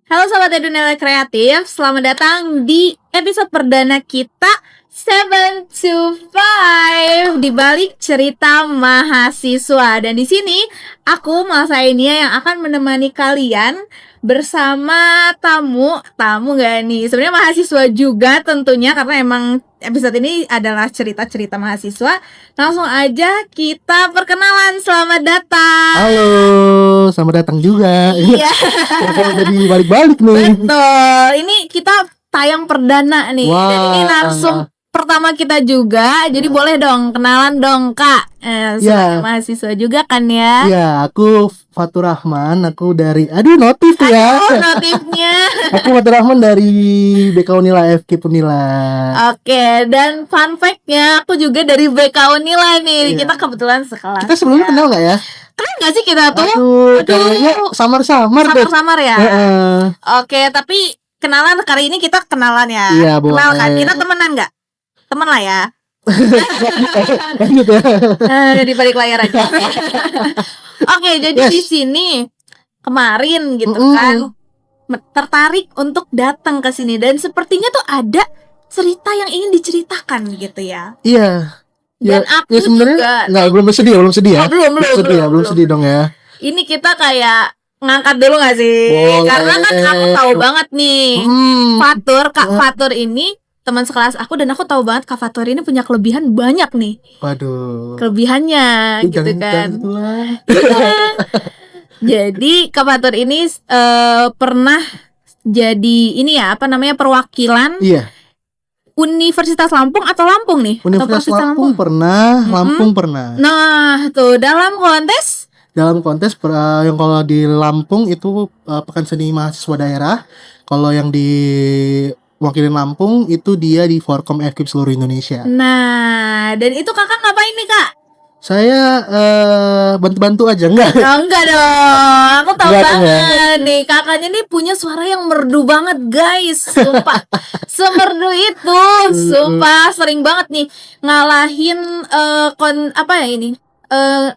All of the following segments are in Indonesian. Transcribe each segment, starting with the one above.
Halo Sobat Dunia Kreatif, selamat datang di episode perdana kita 7 to 5 di balik cerita mahasiswa. Dan di sini aku Malsainia yang akan menemani kalian bersama tamu gak nih? Sebenarnya mahasiswa juga tentunya, karena emang episode ini adalah cerita-cerita mahasiswa. Langsung aja kita perkenalan. Selamat datang. Halo, selamat datang juga. Iya. Jadi balik-balik nih. Betul. Ini kita tayang perdana nih. Wah. Dan ini langsung pertama kita juga. Jadi boleh dong kenalan dong Kak. Sebagai mahasiswa juga kan ya. Iya, aku Fatur Rahman. Aku dari notif ya. Notifnya. Aku Fatur Rahman dari BK Unila FK Unila. Oke, dan fun fact-nya aku juga dari BK Unila nih. Iya. Kita kebetulan sekelas. Kita sebelumnya kenal nggak ya? Keren gak sih kita tuh? Aduh, kayaknya samar-samar deh. Samar-samar ya. Heeh. Oke, tapi kenalan kali ini kita kenalan ya. Iya, boleh. Kenal kan? Kita temenan nggak? Temen lah ya. Lanjut ya. Di balik layar aja. Oke, jadi Yes. di sini kemarin gitu kan tertarik untuk datang ke sini, dan sepertinya tuh ada cerita yang ingin diceritakan gitu ya. Iya. Dan Ya, aku ya sebenarnya juga belum sedih ya. Oh, belum. Sedih dong ya. Ini kita kayak ngangkat dulu gak sih? Boleh. Karena kan aku tahu banget nih Kak Fatur ini teman sekelas aku, dan aku tahu banget Kak Fatur ini punya kelebihan banyak nih. Waduh. Kelebihannya gitu kan. Jadi Kak Fatur ini pernah jadi ini ya, perwakilan Iya. Universitas Lampung atau Lampung nih? Universitas Atau Lampung pernah, Lampung pernah. Nah, tuh dalam kontes Dalam kontes yang kalau di Lampung itu Pekan Seni Mahasiswa Daerah. Kalau yang di wakilin Lampung itu dia di Forkom FKIP seluruh Indonesia. Nah, dan itu kakak ngapain nih Kak? Saya bantu-bantu aja, enggak? Oh, enggak dong, aku tahu Enggak, banget nih kakaknya nih punya suara yang merdu banget guys, sumpah. Semerdu itu, sumpah sering banget nih ngalahin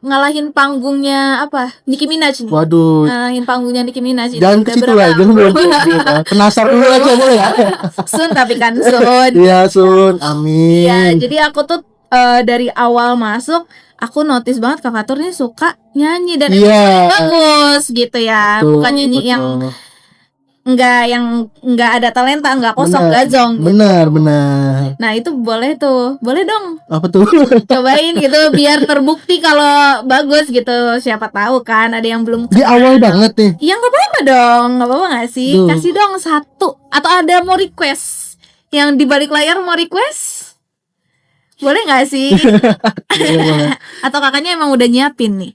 ngalahin panggungnya Nicki Minaj nih. Waduh. Ngalahin panggungnya Nicki Minaj. Jangan ke situ lah, belum. Penasaran dulu aja boleh ya? Sun, tapi kan Sun. Iya, Sun. Amin. Ya, jadi aku tuh dari awal masuk aku notice banget Kak Fatur nih suka nyanyi, dan bagus gitu ya. Betul, Bukan nyanyi betul. yang nggak ada talenta, nggak kosong, nggak zong gitu. Benar. Nah itu boleh dong Apa tuh? cobain gitu biar terbukti kalau bagus gitu. Siapa tahu kan ada yang belum Di awal banget nih. ya nggak apa-apa dong, nggak apa-apa nggak sih? Duh. Kasih dong satu, atau ada mau request yang di balik layar mau request, boleh nggak sih? Boleh. Atau kakaknya emang udah nyiapin nih?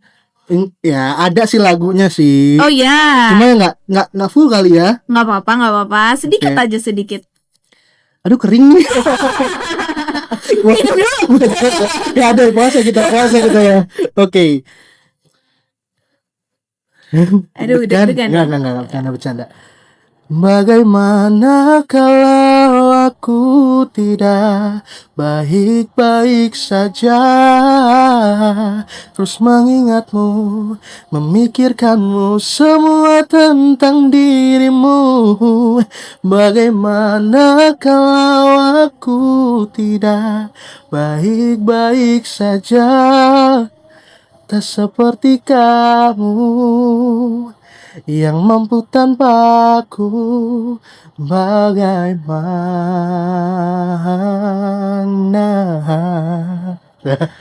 Ya, ada sih lagunya sih. Oh ya, Cuma ya nggak full kali ya. nggak apa-apa, sedikit Oke. aja sedikit. Aduh, kering nih. Ya ada puasa kita ya. Oke. Aduh, deg-degan. Enggak bercanda. Bagaimana kalau aku tidak baik-baik saja, terus mengingatmu, memikirkanmu, semua tentang dirimu. Bagaimana kalau aku tidak baik-baik saja, tak seperti kamu yang mampu tanpa aku. Bagaimana?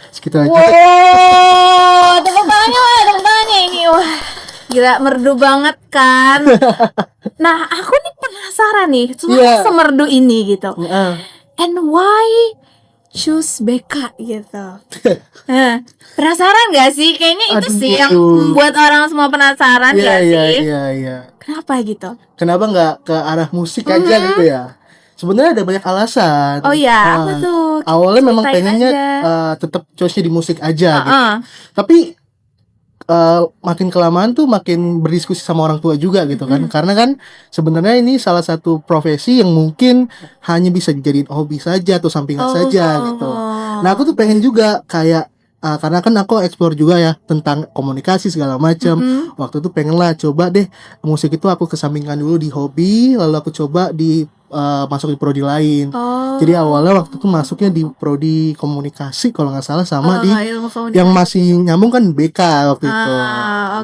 Segitu aja. Wow, tepuk tangannya ini. Wah, gila, merdu banget kan. Nah, aku nih penasaran nih, suara semerdu ini gitu. And why choose BK gitu? Nah, penasaran gak sih? Kayaknya itu sih yang membuat orang semua penasaran gak sih? Iya. Kenapa gitu? Kenapa nggak ke arah musik aja gitu ya? Sebenarnya ada banyak alasan. Oh iya, apa tuh? Awalnya memang Ceritain pengennya aja. tetap choice-nya di musik aja gitu. Tapi makin kelamaan tuh makin berdiskusi sama orang tua juga gitu kan. Karena kan sebenarnya ini salah satu profesi yang mungkin hanya bisa dijadiin hobi saja atau sampingan saja gitu. Nah, aku tuh pengen juga kayak karena kan aku explore juga ya tentang komunikasi segala macam. Waktu itu pengen lah coba deh musik itu aku kesampingkan dulu di hobi, lalu aku coba masuk di prodi lain. Jadi awalnya waktu itu masuknya di prodi komunikasi kalau nggak salah, sama di yang masih nyambung kan BK waktu itu.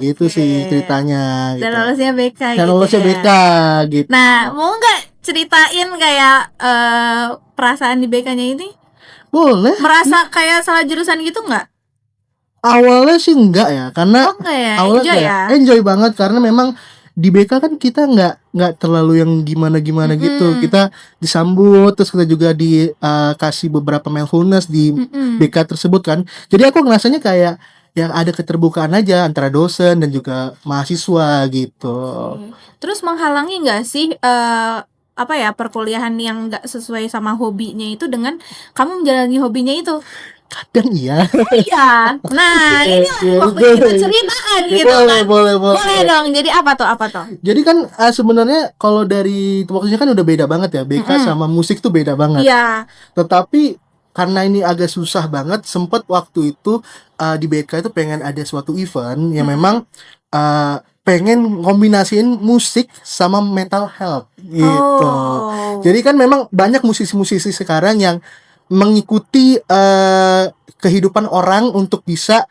Gitu sih ceritanya. Dan lulusnya BK. Dan lulusnya BK gitu. Nah, mau nggak ceritain kayak perasaan di BK-nya ini? Boleh. Merasa kayak salah jurusan gitu nggak? Awalnya sih enggak ya, karena awalnya enjoy banget, karena memang di BK kan kita nggak terlalu yang gimana gitu. Kita disambut, terus kita juga dikasih beberapa mindfulness di BK tersebut kan. Jadi aku ngerasanya kayak yang ada keterbukaan aja antara dosen dan juga mahasiswa gitu. Terus menghalangi nggak sih perkuliahan yang nggak sesuai sama hobinya itu dengan kamu menjalani hobinya itu? Kadang iya. Iya. Nah, ini waktu kita ceritaan gitu kan. Boleh dong. Jadi apa tuh? Jadi kan sebenarnya kalau dari waktunya kan udah beda banget ya. BK sama musik tuh beda banget. Iya. Tetapi karena ini agak susah banget, sempet waktu itu di BK itu pengen ada suatu event yang memang pengen kombinasiin musik sama mental health gitu. Jadi kan memang banyak musisi-musisi sekarang yang mengikuti kehidupan orang untuk bisa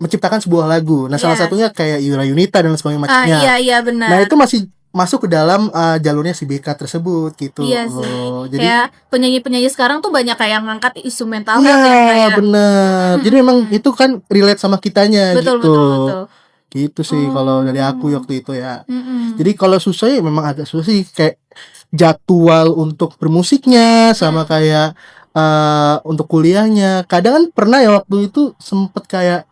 menciptakan sebuah lagu. Nah, salah satunya kayak Yura Yunita dan sebagainya. Iya benar. Nah, itu masih masuk ke dalam jalurnya si BK tersebut gitu. Iya sih. Jadi kayak penyanyi-penyanyi sekarang tuh banyak kayak ngangkat isu mental health ya. Iya, benar. Jadi memang itu kan relate sama kitanya. Betul. Gitu sih kalau dari aku waktu itu ya. Jadi kalau susah ya memang agak susah sih, kayak jadwal untuk bermusiknya sama kayak untuk kuliahnya. Kadang kan pernah ya waktu itu sempet kayak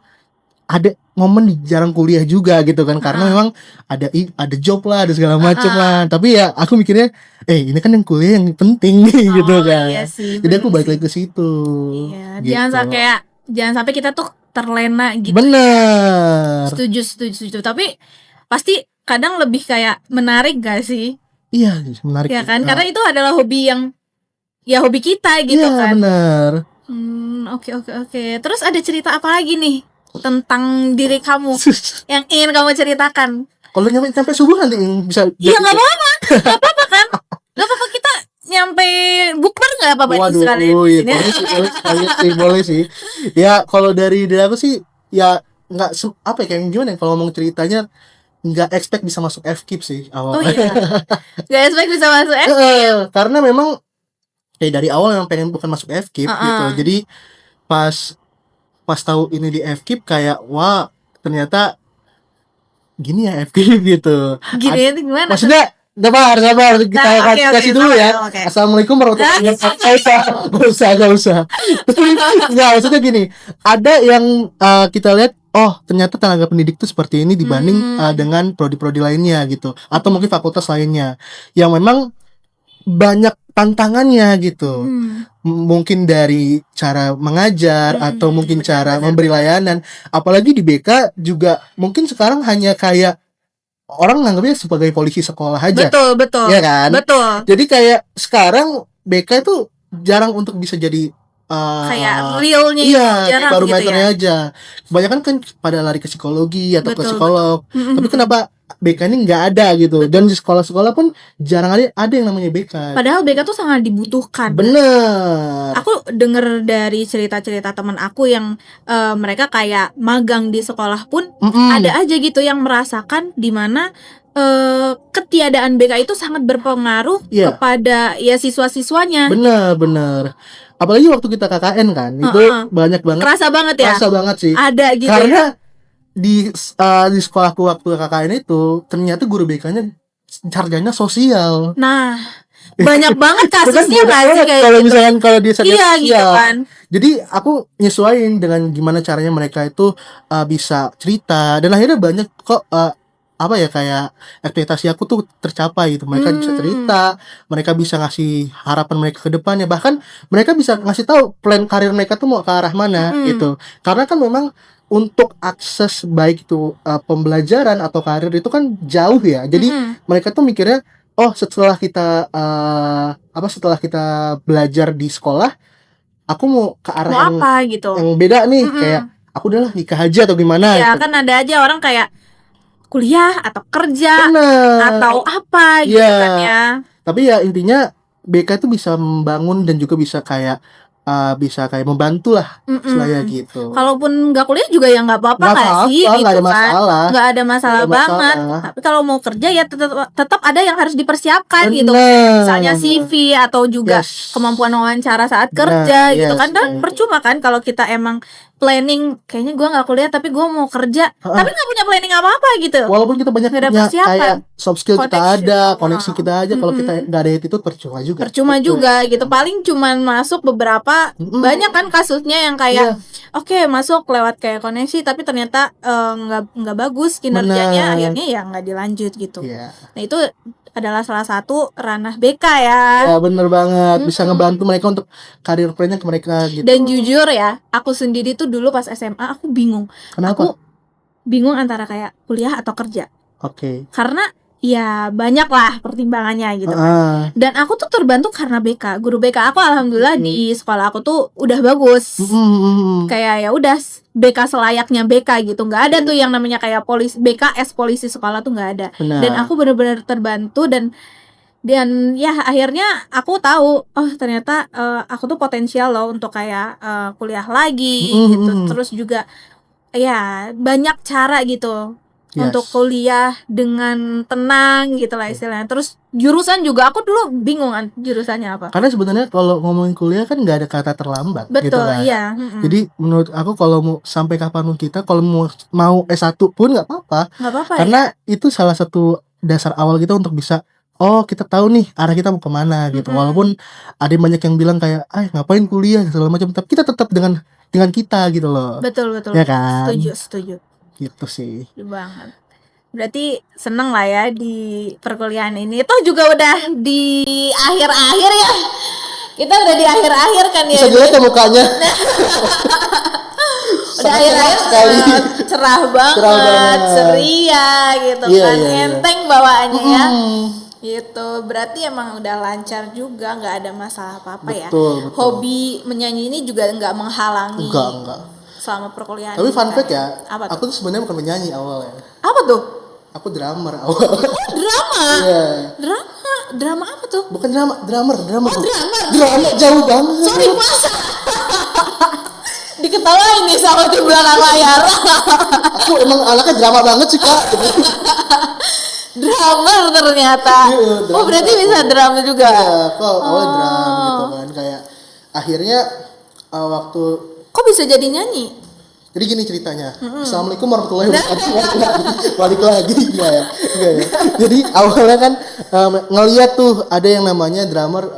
ada momen jarang kuliah juga gitu kan, karena memang ada job lah, ada segala macam lah. Tapi ya aku mikirnya ini kan yang kuliah yang penting gitu kan. Iya sih, jadi aku balik lagi ke situ. Iya, gitu. Jangan sampai kita tuh terlena gitu. Bener. Setuju. Tapi pasti kadang lebih kayak menarik gak sih? Iya, menarik. Ya kan, karena itu adalah hobi yang hobi kita gitu kan. Iya, benar. Oke. Terus ada cerita apa lagi nih tentang diri kamu yang ingin kamu ceritakan? Kalau nyampe subuh nanti bisa. Iya, nggak apa-apa kan? Nggak apa-apa, kita nyampe bukber nggak apa-apa. Waduh, boleh sih. Ya kalau dari aku sih ya nggak kayak gimana ya, kalau ngomong ceritanya nggak expect bisa masuk FKIP sih awal. Nggak expect bisa masuk FKIP karena memang dari awal memang pengen bukan masuk FKIP gitu. Jadi pas tahu ini di FKIP kayak wah ternyata gini ya FKIP gitu. Gini gimana? Maksudnya sabar kita kasih dulu ya. Assalamualaikum warahmatullahi wabarakatuh. Gak usah. Nggak, maksudnya gini, ada yang kita lihat, oh ternyata tenaga pendidik tuh seperti ini dibanding dengan prodi-prodi lainnya gitu, atau mungkin fakultas lainnya yang memang banyak tantangannya gitu. Mungkin dari cara mengajar atau mungkin cara memberi layanan. Apalagi di BK juga mungkin sekarang hanya kayak orang nganggapnya sebagai polisi sekolah aja. Betul. Ya kan? Betul. Jadi kayak sekarang BK itu jarang untuk bisa jadi kayak realnya jarang baru gitu ya. Aja. Kebanyakan kan pada lari ke psikologi atau ke psikolog. Tapi kenapa BK ini nggak ada gitu? Dan di sekolah-sekolah pun jarang ada yang namanya BK. Padahal BK tuh sangat dibutuhkan. Bener. Aku denger dari cerita-cerita teman aku yang mereka kayak magang di sekolah pun ada aja gitu yang merasakan dimana ketiadaan BK itu sangat berpengaruh kepada siswa-siswanya. Bener. Apalagi waktu kita KKN kan, itu banyak banget. Kerasa banget ya. Kerasa banget sih. Ada gitu. Karena di sekolahku waktu KKN itu ternyata guru BK-nya sarjana sosial. Nah, banyak banget kasusnya nggak sih kayak kalau misalkan kalau dia sarjana gitu kan. Jadi aku nyesuaiin dengan gimana caranya mereka itu bisa cerita, dan akhirnya banyak kok kayak ekspektasi aku tuh tercapai gitu. Mereka bisa cerita, mereka bisa ngasih harapan mereka ke depannya, bahkan mereka bisa ngasih tahu plan karir mereka tuh mau ke arah mana gitu. Karena kan memang untuk akses baik itu pembelajaran atau karir itu kan jauh ya. Jadi mereka tuh mikirnya, oh setelah kita setelah kita belajar di sekolah, aku mau ke arah mau apa gitu. yang beda nih, kayak aku udahlah nikah aja atau gimana. Ya kan ada aja orang kayak kuliah atau kerja Bener. atau apa gitu kan ya. Tapi ya intinya BK itu bisa membangun dan juga bisa kayak membantu lah istilahnya gitu. Kalaupun nggak kuliah juga ya nggak apa-apa nggak sih gitu nggak ada kan, masalah. nggak ada masalah banget. Tapi kalau mau kerja ya tetap ada yang harus dipersiapkan gitu, misalnya CV atau juga kemampuan wawancara saat kerja gitu kan. Dan percuma kan kalau kita emang planning kayaknya gue nggak kuliah tapi gue mau kerja tapi nggak punya planning apa-apa gitu. Walaupun kita banyak punya kayak soft skill kita ada, koneksi kita aja, kalau kita nggak ada attitude percuma juga gitu. Paling cuman masuk beberapa, banyak kan kasusnya yang kayak oke, masuk lewat kayak koneksi tapi ternyata nggak bagus kinerjanya, akhirnya ya nggak dilanjut gitu. Nah itu adalah salah satu ranah BK ya. Ya bener banget, bisa ngebantu mereka untuk karir plannya ke mereka gitu. Dan jujur ya, aku sendiri tuh dulu pas SMA aku bingung. Kenapa? Aku bingung antara kayak kuliah atau kerja. Oke. Karena ya banyak lah pertimbangannya gitu kan. Dan aku tuh terbantu karena BK. Guru BK aku alhamdulillah di sekolah aku tuh udah bagus. Kayak ya udah BK selayaknya BK gitu. Nggak ada tuh yang namanya kayak polisi BKS polisi sekolah tuh nggak ada. Dan aku benar-benar terbantu dan ya akhirnya aku tahu ternyata aku tuh potensial loh untuk kayak kuliah lagi gitu. Terus juga ya banyak cara gitu untuk kuliah dengan tenang gitu lah istilahnya. Terus jurusan juga aku dulu bingung jurusannya apa. Karena sebenarnya kalau ngomongin kuliah kan nggak ada kata terlambat. Betul, gitu kan. Iya. Jadi menurut aku kalau mau sampai kapanpun kita kalau mau S1 pun nggak apa-apa. Karena itu salah satu dasar awal kita untuk bisa kita tahu nih arah kita mau kemana gitu. Walaupun ada banyak yang bilang kayak ngapain kuliah segala macam, tapi kita tetap dengan kita gitu loh. Betul. Ya kan? Setuju. Gitu sih. Banget. Berarti seneng lah ya di perkuliahan ini. Toh juga udah di akhir-akhir ya. Kita udah di akhir-akhir kan ya. Bisa dilihat ya mukanya. Udah akhir-akhir cerah banget, ceria gitu kan. Enteng bawaannya ya. Gitu. Berarti emang udah lancar juga, nggak ada masalah apa-apa ya. Betul. Hobi menyanyi ini juga nggak menghalangi. Enggak. Selama perkuliahan. Tapi fun fact ya, aku tuh sebenarnya bukan penyanyi awalnya. Apa tuh? Aku drummer awalnya. Drama? Iya. Drama apa tuh? Bukan drummer. Drama Jauh banget. Sorry mas. Diketawain nih sama di belakang layar. Aku emang anaknya drama banget sih kak. Drummer ternyata. Berarti bisa drum juga. Iya, kok awalnya drum gitu kan. Kayak akhirnya waktu kok bisa jadi nyanyi? Jadi gini ceritanya. Assalamualaikum warahmatullahi wabarakatuh. Balik lagi enggak ya? Jadi awalnya kan ngeliat tuh ada yang namanya drummer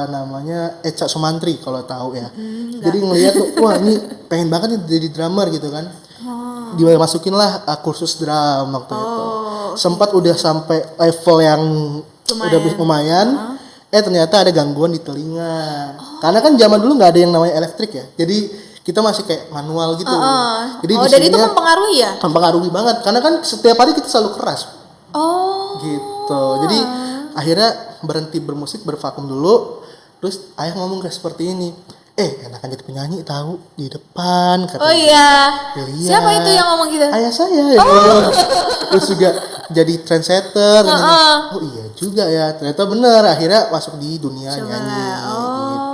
namanya Echa Sumantri kalau tahu ya. Jadi ngeliat tuh wah ini pengen banget nih jadi drummer gitu kan. Dimasukin lah kursus drum waktu itu. Sempat udah sampai level yang udah lumayan. Ternyata ada gangguan di telinga. Karena kan zaman dulu nggak ada yang namanya elektrik ya. Jadi kita masih kayak manual gitu. Jadi itu mempengaruhi ya? Mempengaruhi banget. Karena kan setiap hari kita selalu keras. Gitu. Jadi akhirnya berhenti bermusik, bervakum dulu. Terus ayah ngomong kayak seperti ini. Enakan jadi penyanyi tahu di depan katanya. Oh iya. Siapa itu yang ngomong gitu? Ayah saya ya. Terus juga jadi trendsetter. Oh iya juga ya. Ternyata bener. Akhirnya masuk di dunia nyanyi.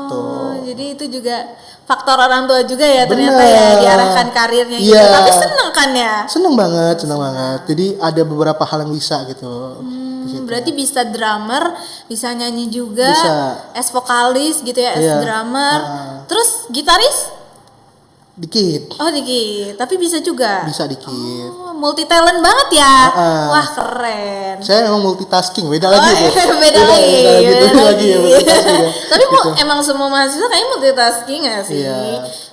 Gitu. Jadi itu juga faktor orang tua juga ya ternyata ya diarahkan karirnya gitu. Tapi seneng kan ya? Seneng banget. Jadi ada beberapa hal yang bisa gitu. Berarti bisa drummer, bisa nyanyi juga, as vokalis gitu ya, as drummer. Terus gitaris? Dikit. Tapi bisa juga. Bisa dikit. Multi talent banget ya. Wah keren. Saya memang multitasking, beda lagi. Beda lagi. Ya. Tapi gitu. Emang semua mahasiswa kayaknya multitasking gak sih?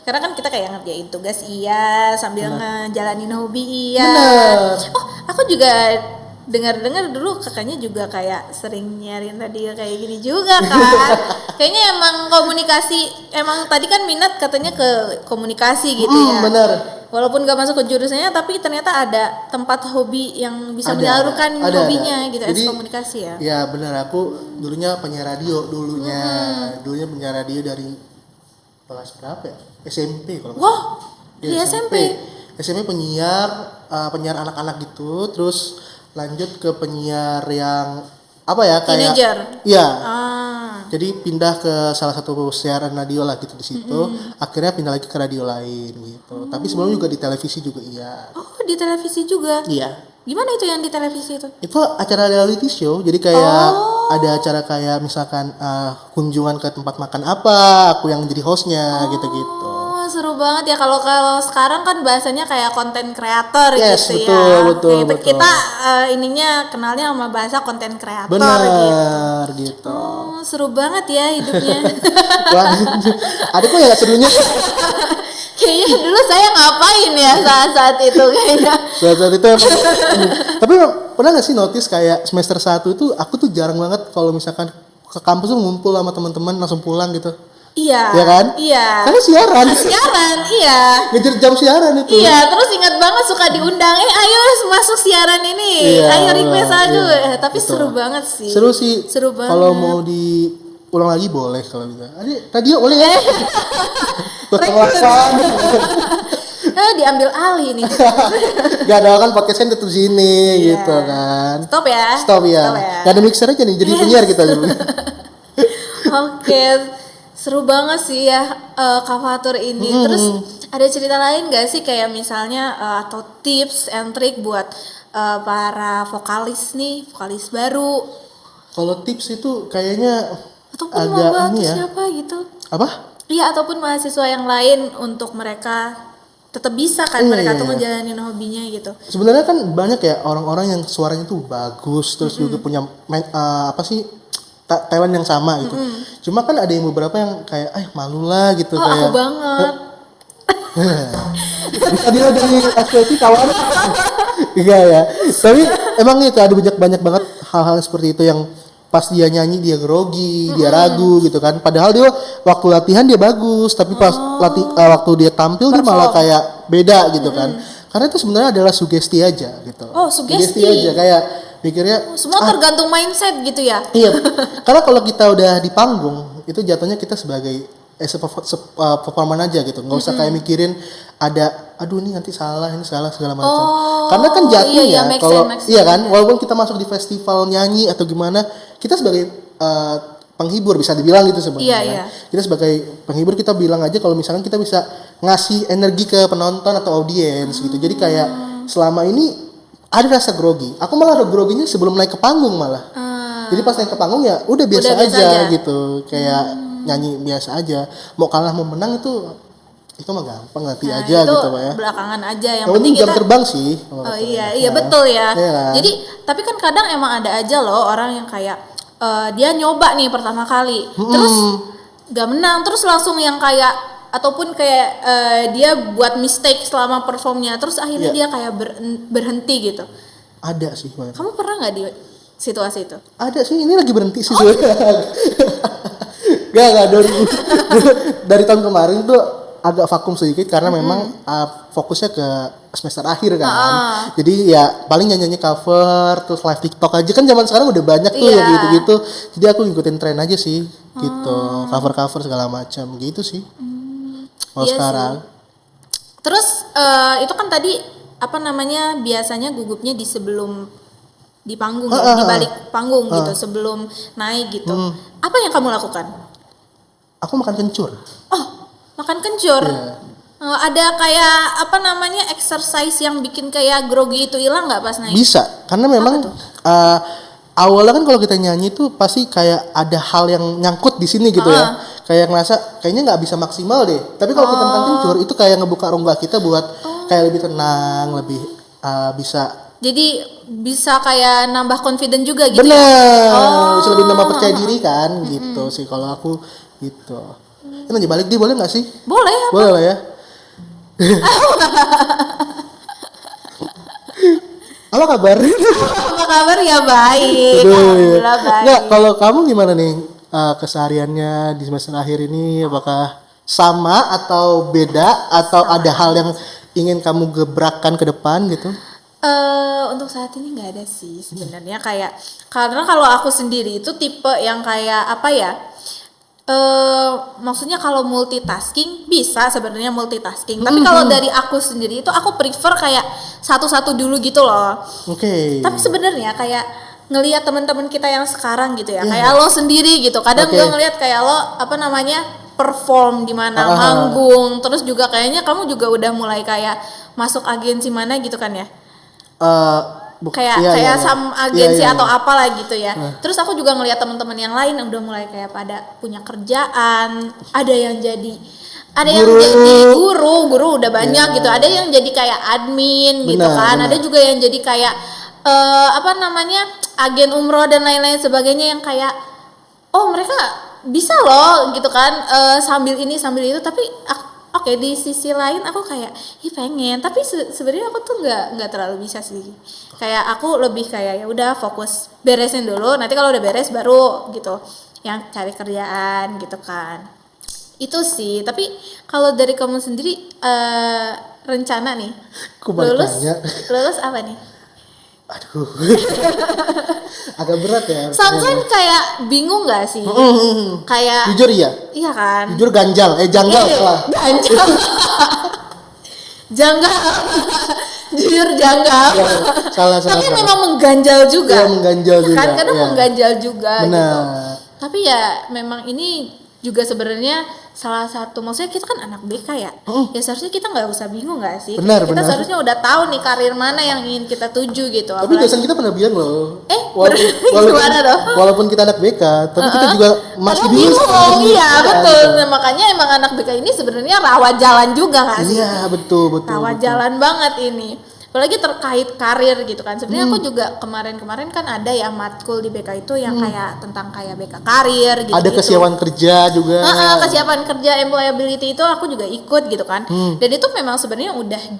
Karena kan kita kayak ngerjain tugas sambil ngejalanin hobi aku juga dengar-dengar dulu kakaknya juga kayak sering nyarin radio kayak gini juga kan. Kayaknya emang komunikasi, emang tadi kan minat katanya ke komunikasi gitu ya. Bener. Walaupun gak masuk ke jurusannya tapi ternyata ada tempat hobi yang bisa menyalurkan hobinya gitu. Jadi komunikasi ya. Ya bener, aku dulunya penyiar radio dulunya penyiar radio dari kelas berapa ya? SMP kalau nggak Wah, salah. di Iya, SMP. SMP penyiar penyiar anak-anak gitu, terus lanjut ke penyiar yang apa ya kayak Teenager. iya. Ah. Jadi pindah ke salah satu siaran radio lah gitu di situ. Akhirnya pindah lagi ke radio lain gitu. Tapi sebelumnya juga di televisi juga iya. Oh, di televisi juga. Iya. Gimana itu yang di televisi itu? Itu acara reality show. Jadi kayak ada acara kayak misalkan kunjungan ke tempat makan apa, aku yang jadi hostnya gitu-gitu. Oh, seru banget ya. Kalau sekarang kan bahasanya kayak konten creator Yes, gitu betul, ya. betul, Kayak betul. kita ininya kenalnya sama bahasa konten creator gitu. Benar gitu. Oh, seru banget ya hidupnya. Wah, ada kok ya serunya. Kayaknya dulu saya ngapain ya saat-saat itu kayaknya. Saat itu emang. Tapi pernah gak sih notice kayak semester 1 itu aku tuh jarang banget kalau misalkan ke kampus tuh ngumpul sama teman-teman langsung pulang gitu. Iya. Ya kan? Iya. Karena siaran. Siaran, iya. Ngejar jam siaran itu. Iya, terus ingat banget suka diundang, ayo masuk siaran ini, Iya, ayo request aja. iya, Tapi betul. seru banget sih. Seru sih. Seru banget. Kalau mau diulang lagi boleh kalau bisa. Radio boleh ya? Kekuasaan. Diambil alih nih. Gak ada kan podcast kan tetap sini Iya. gitu kan. Stop ya. Stop ya. Gak ada mixer aja nih jadi penyiar kita. Oke, seru banget sih ya Kak Fatur ini. Terus ada cerita lain gak sih kayak misalnya atau tips and trick buat para vokalis nih, vokalis baru Kalau tips itu kayaknya ataupun agak maba atau ini ya. siapa gitu. Apa? Iya, ataupun mahasiswa yang lain untuk mereka tetap bisa kan Iya, mereka iya, tuh iya. ngejalanin hobinya gitu. Sebenarnya kan banyak ya orang-orang yang suaranya tuh bagus terus juga punya apa sih talent yang sama gitu. Cuma kan ada yang beberapa yang kayak malu lah gitu Oh, kayak aku banget. bisa dilihat dari ekspresi kawan. Iya ya. Tapi emang itu ada banyak banget hal-hal seperti itu yang pas dia nyanyi dia grogi, dia ragu gitu kan. Padahal dia waktu latihan dia bagus, tapi pas waktu dia tampil dia malah kayak beda gitu kan. Karena itu sebenarnya adalah sugesti aja gitu. Oh, sugesti. aja kayak mikirnya Semua tergantung mindset gitu ya. iya. Karena kalau kita udah di panggung itu jatuhnya kita sebagai performan aja gitu. Nggak usah kayak mikirin ada aduh ini nanti salah segala macam. Karena kan jatuhnya iya, make kalau sense. iya kan walaupun kita masuk di festival nyanyi atau gimana kita sebagai penghibur bisa dibilang gitu sebenarnya. Iya. Kita sebagai penghibur kita bilang aja kalau misalkan kita bisa ngasih energi ke penonton atau audiens gitu. Jadi kayak selama ini ada rasa grogi. Aku malah ada groginya sebelum naik ke panggung malah. Jadi pas naik ke panggung ya udah biasa aja gitu. Kayak nyanyi biasa aja. Mau kalah mau menang itu mah gampang nanti aja itu gitu Pak ya. belakangan aja yang Yang penting penting jam kita terbang sih. Oh iya betul ya. Iya kan? Jadi tapi kan kadang emang ada aja loh orang yang kayak dia nyoba nih pertama kali, terus gak menang, terus langsung yang kayak ataupun kayak dia buat mistake selama performnya, terus akhirnya dia kayak berhenti gitu. Ada sih Pak. Kamu pernah nggak di situasi itu? Ada sih, ini lagi berhenti sih sebenarnya. Gak dari tahun kemarin tuh agak vakum sedikit karena memang fokusnya ke semester akhir kan. Jadi ya paling nyanyi cover terus live TikTok aja kan zaman sekarang udah banyak tuh ya gitu-gitu. Jadi aku ngikutin tren aja sih gitu. Cover-cover segala macam gitu sih. Kalau Iya sekarang. sih. Terus itu kan tadi apa namanya biasanya gugupnya di sebelum di panggung ya, di balik panggung gitu sebelum naik gitu. Apa yang kamu lakukan? Aku makan kencur. Oh, makan kencur. Ada kayak apa namanya exercise yang bikin kayak grogi itu hilang nggak pas naik? Bisa, karena memang awalnya kan kalau kita nyanyi tuh pasti kayak ada hal yang nyangkut di sini gitu ya. Kayak ngerasa kayaknya nggak bisa maksimal deh. Tapi kalau kita makan kencur itu kayak ngebuka rongga kita buat kayak lebih tenang, lebih bisa. Jadi bisa kayak nambah confident juga gitu. Bener, bisa lebih nambah percaya diri kan gitu sih kalau aku gitu. Ini nanya balik dia boleh nggak sih? Boleh. Boleh lah ya. Apa kabar? Apa kabar ya baik. Alhamdulillah baik. Nggak, kalau kamu gimana nih kesehariannya di semester akhir ini? Apakah sama atau beda atau ada hal yang ingin kamu gebrakkan ke depan gitu? Untuk saat ini nggak ada sih sebenarnya kayak karena kalau aku sendiri itu tipe yang kayak apa ya Maksudnya kalau multitasking bisa sebenarnya multitasking, tapi kalau dari aku sendiri itu aku prefer kayak satu-satu dulu gitu loh. Oke. Tapi sebenarnya kayak ngelihat teman-teman kita yang sekarang gitu ya, kayak lo sendiri gitu. Kadang gue ngelihat kayak lo perform di mana, manggung, terus juga kayaknya kamu juga udah mulai kayak masuk agensi mana gitu kan ya? Kayak sama agensi atau apalah gitu ya. Terus aku juga ngelihat teman-teman yang lain yang udah mulai kayak pada punya kerjaan, ada yang jadi guru udah banyak gitu, ada yang jadi kayak admin gitu kan, ada juga yang jadi kayak agen umroh dan lain-lain sebagainya yang kayak mereka bisa loh gitu kan, sambil ini sambil itu. Tapi Oke, di sisi lain aku kayak pengen, tapi sebenarnya aku tuh nggak terlalu bisa sih. Kayak aku lebih kayak ya udah fokus beresin dulu, nanti kalau udah beres baru gitu yang cari kerjaan gitu kan. Itu sih. Tapi kalau dari kamu sendiri rencana nih lulus apa nih? Aduh. Agak berat ya. Sometimes kayak bingung gak sih? Kayak jujur ya? Iya kan? Jujur janggal salah. Ganjal. Janggal. Jujur janggal. Ya, salah. Tapi memang mengganjal juga. Iya, mengganjal juga. Kan kadang mengganjal juga. Benar. Gitu. Tapi ya memang ini juga sebenarnya salah satu, maksudnya kita kan anak BK ya, ya seharusnya kita nggak usah bingung nggak sih, kita seharusnya udah tahu nih karir mana yang ingin kita tuju gitu. Tapi dosen kita pernah bilang loh, walaupun kita anak BK, tapi kita juga masih bingung. Iya betul, nah, makanya emang anak BK ini sebenarnya rawat jalan juga nggak sih? Iya betul. Rawat jalan banget ini. Apalagi terkait karir gitu kan. Sebenarnya aku juga kemarin kan ada ya matkul di BK itu yang kayak tentang kayak BK karir gitu. Ada kesiapan kerja juga. Kesiapan kerja, employability itu aku juga ikut gitu kan. Dan itu memang sebenarnya udah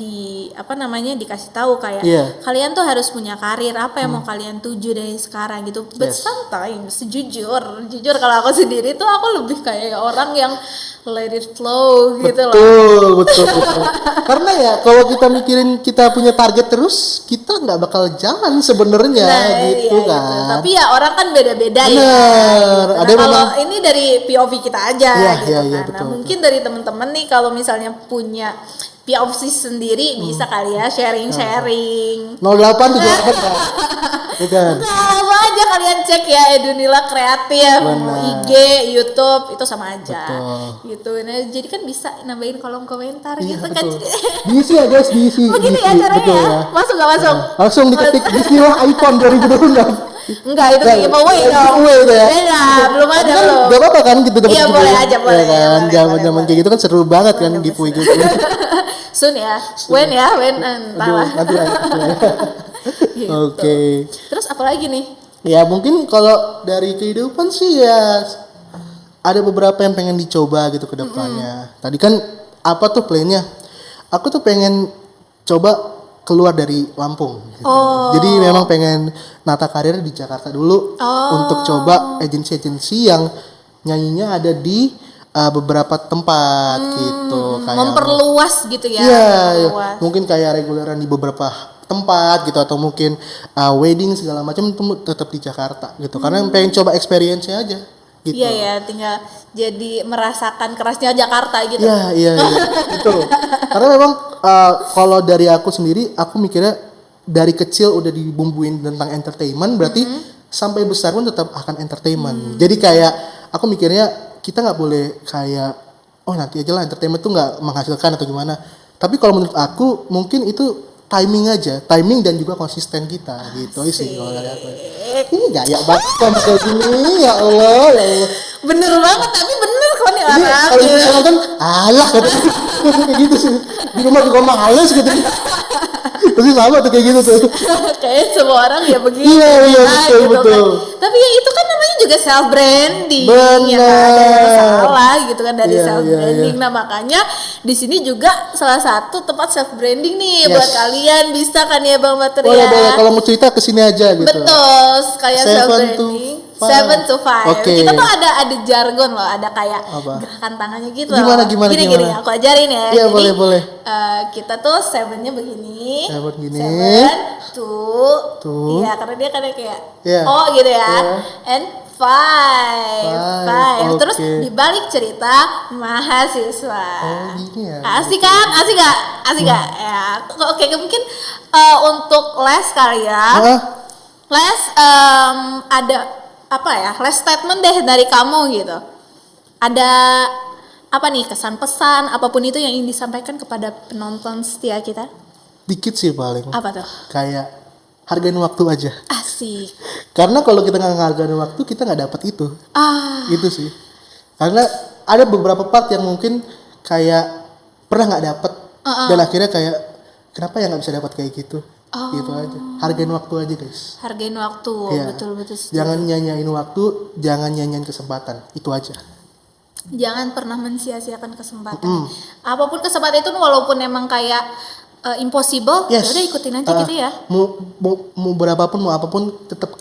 dikasih tahu kayak kalian tuh harus punya karir apa yang mau kalian tuju dari sekarang gitu. But sometimes jujur kalau aku sendiri tuh aku lebih kayak orang yang let it flow gitu loh. Betul. Karena ya kalau kita mikirin kita punya target terus, kita nggak bakal jalan sebenarnya gitu kan. Gitu. Tapi ya orang kan beda-beda ya. Nah, ada kalau ini dari POV kita aja gitu kan. Betul, mungkin dari teman-teman nih kalau misalnya punya POV sendiri bisa kali ya sharing. 08 juga bukan. Apa aja kalian cek ya Edunila Kreatif, IG, YouTube itu sama aja. Gitu. Nah, jadi kan bisa nambahin kolom komentar gitu kan. Diisi ya guys, diisi. Begitu ya caranya ya. Masuk enggak masuk? Langsung diketik Bismillah iPhone 2026. Enggak, itu giveaway dong. Beda, belum ada loh. Gak apa-apa kan gitu dapat. Iya, boleh aja, boleh. Kan zaman-zaman kayak gitu kan seru banget kan giveaway gitu. Soon ya. When entahlah. Nanti lah. Gitu. Oke. Terus apa lagi nih? Ya mungkin kalau dari kehidupan sih ya ada beberapa yang pengen dicoba gitu ke depannya. Tadi kan apa tuh plannya? Aku tuh pengen coba keluar dari Lampung gitu. Jadi memang pengen nata karir di Jakarta dulu untuk coba agensi-agensi yang nyanyinya ada di beberapa tempat gitu, kayak memperluas gitu ya. Iya, mungkin kayak reguleran di beberapa tempat gitu, atau mungkin wedding segala macam itu tetap di Jakarta gitu. Karena pengen coba experience-nya aja gitu. Iya ya, tinggal jadi merasakan kerasnya Jakarta gitu. Iya gitu. Karena memang kalau dari aku sendiri, aku mikirnya dari kecil udah dibumbuin tentang entertainment, berarti sampai besar pun tetap akan entertainment. Jadi kayak aku mikirnya kita nggak boleh kayak nanti aja lah, entertainment tuh nggak menghasilkan atau gimana. Tapi kalau menurut aku mungkin itu timing dan juga konsisten kita gitu sih kalau dari aku. Ini gaya banget kan kayak gini, ya Allah. Bener banget, tapi bener kok nih orang. Kalau misalnya kan alah kayak gitu sih. Di rumah juga males gitu. Pasti sama tuh kayak gitu tuh. Kayak semua orang ya begitu. Iya betul. Kan. Tapi ya itu kan namanya juga self branding. Benar. Ya kan? Ada yang salah gitu kan dari self branding. Nah makanya di sini juga salah satu tempat self branding nih buat kalian, bisa kan ya Bang Batur ya. Boleh kalau mau cerita kesini aja gitu. Betul, sekalian self branding. 7 to 5. Okay. Kita tuh ada jargon loh, ada kayak gerakan tangannya gitu. Gimana? Gini, aku ajarin ya. Iya, boleh. Kita tuh 7-nya begini. 7 gini. 7. Iya, karena dia kayak yeah. gitu ya. Yeah. And Five. Terus oke. di balik cerita mahasiswa. Oh gini ya. Asik kan? Asik gak? Ya. Oke, mungkin untuk les kali ya. Les ada apa ya? Les statement deh dari kamu gitu. Ada apa nih kesan pesan apapun itu yang ingin disampaikan kepada penonton setia kita? Dikit sih paling. Apa tuh? Kayak hargain waktu aja. Asik. Karena kalau kita nggak ngehargain waktu, kita nggak dapat itu. Gitu sih. Karena ada beberapa part yang mungkin kayak pernah nggak dapet dan akhirnya kayak kenapa ya nggak bisa dapat kayak gitu. Gitu aja. Hargain waktu aja guys. Hargain waktu, Iya. betul. Jangan nyanyain waktu, jangan nyanyain kesempatan. Itu aja. Jangan pernah mensia-siakan kesempatan. Apapun kesempatan itu walaupun emang kayak impossible, ya udah ikutin aja gitu ya. Mau berapapun, mau apapun, tetap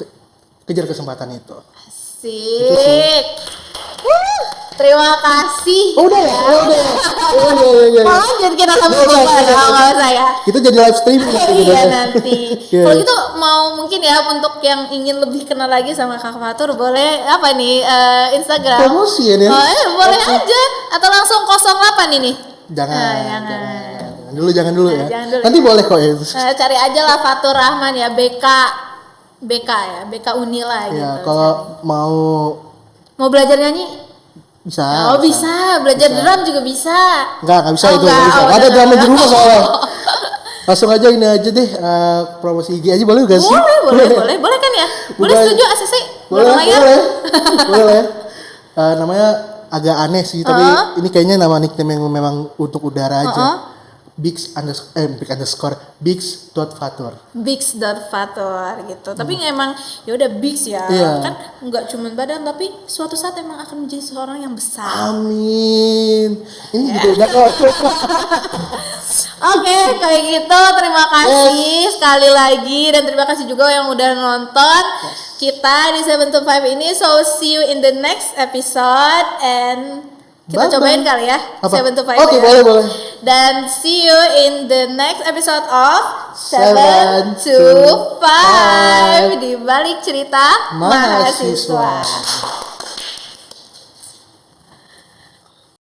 kejar kesempatan itu. Asik. Terima kasih. Udah ya. Malah jadi kita sampai nggak usah ya. Itu jadi live streaming. Iya nanti. Kalau gitu mau mungkin ya untuk yang ingin lebih kenal lagi sama Kak Fatur boleh apa nih Instagram? Promosi ya nih. Boleh aja atau langsung 08 ini. Jangan dulu ya. Jangan dulu. Nanti boleh kok ya. Cari aja lah Fatur Rahman ya BK ya BK Unila gitu. Ya kalau mau belajar nyanyi bisa. Bisa belajar drum juga bisa. Enggak bisa itu. Ada drama di rumah soalnya. Langsung aja ini aja deh promosi IG aja boleh gak sih? Boleh kan ya? Boleh setuju ACC? Boleh. Namanya agak aneh sih tapi ini kayaknya nama nickname yang memang untuk udara aja. Bigs.fatur gitu. Tapi emang ya udah Bigs ya. Kan enggak cuma badan tapi suatu saat emang akan menjadi seorang yang besar. Amin. Ini juga kok. Oke, kayak gitu. Terima kasih sekali lagi dan terima kasih juga yang udah nonton kita di 7 to 5 ini. So see you in the next episode and kita cobain kali ya 7 to 5. Oke, boleh. Dan see you in the next episode of 7 to 5 di balik cerita mahasiswa.